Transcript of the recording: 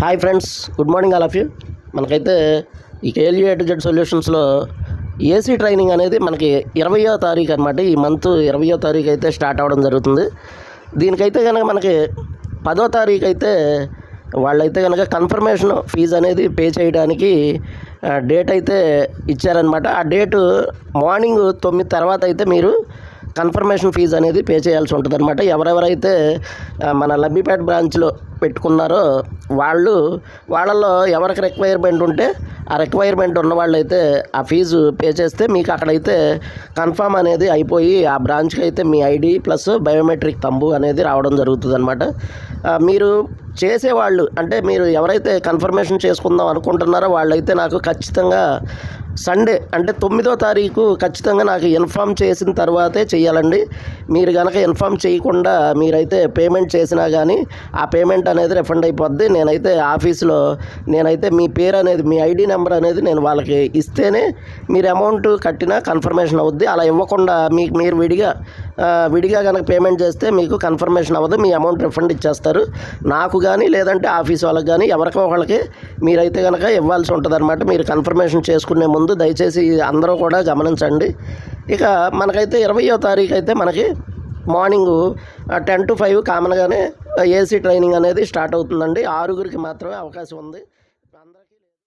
Hi friends, good morning all of you. మనకైతే ఈ KLU A to Z సొల్యూషన్స్లో AC training అనేది మనకి 20వ తారీఖు అనమాట. ఈ మంత్ 20వ తారీఖు అయితే స్టార్ట్ అవ్వడం జరుగుతుంది. దీనికైతే కనుక మనకి 10వ తారీఖు అయితే వాళ్ళైతే కనుక కన్ఫర్మేషన్ ఫీజు అనేది పే చేయడానికి డేట్ అయితే ఇచ్చారనమాట. ఆ డేటు మార్నింగ్ 9 తర్వాత అయితే మీరు కన్ఫర్మేషన్ ఫీజు అనేది పే చేయాల్సి ఉంటుంది అనమాట. ఎవరెవరైతే మన లబ్బిపేట బ్రాంచ్లో పెట్టుకున్నారో వాళ్ళల్లో ఎవరికి రిక్వైర్మెంట్ ఉంటే ఆ రిక్వైర్మెంట్ ఉన్న వాళ్ళైతే ఆ ఫీజు పే చేస్తే మీకు అక్కడైతే కన్ఫర్మ్ అనేది అయిపోయి ఆ బ్రాంచ్కి అయితే మీ ఐడి ప్లస్ బయోమెట్రిక్ తంబు అనేది రావడం జరుగుతుంది అనమాట. మీరు చేసేవాళ్ళు అంటే మీరు ఎవరైతే కన్ఫర్మేషన్ చేసుకుందాం అనుకుంటున్నారో వాళ్ళైతే నాకు ఖచ్చితంగా సండే అంటే 9వ తారీఖు ఖచ్చితంగా నాకు ఇన్ఫామ్ చేసిన తర్వాతే చేయాలండి. మీరు కనుక ఇన్ఫామ్ చేయకుండా మీరైతే పేమెంట్ చేసినా కానీ ఆ పేమెంట్ అనేది రిఫండ్ అయిపోద్ది. నేనైతే మీ పేరు అనేది మీ ఐడి నెంబర్ అనేది నేను వాళ్ళకి ఇస్తేనే మీరు అమౌంట్ కట్టినా కన్ఫర్మేషన్ అవుద్ది. అలా ఇవ్వకుండా మీరు విడిగా కనుక పేమెంట్ చేస్తే మీకు కన్ఫర్మేషన్ అవ్వదు, మీ అమౌంట్ రిఫండ్ ఇచ్చేస్తారు. నాకు కానీ లేదంటే ఆఫీస్ వాళ్ళకి కానీ ఎవరికో వాళ్ళకి మీరైతే కనుక ఇవ్వాల్సి ఉంటుంది అనమాట. మీరు కన్ఫర్మేషన్ చేసుకునే ముందు దయచేసి అందరూ కూడా గమనించండి. ఇక మనకైతే 20వ తారీఖు అయితే మనకి మార్నింగు 10 to 5 కామన్గానే ఏసీ ట్రైనింగ్ అనేది స్టార్ట్ అవుతుందండి. 6గురికి మాత్రమే అవకాశం ఉంది.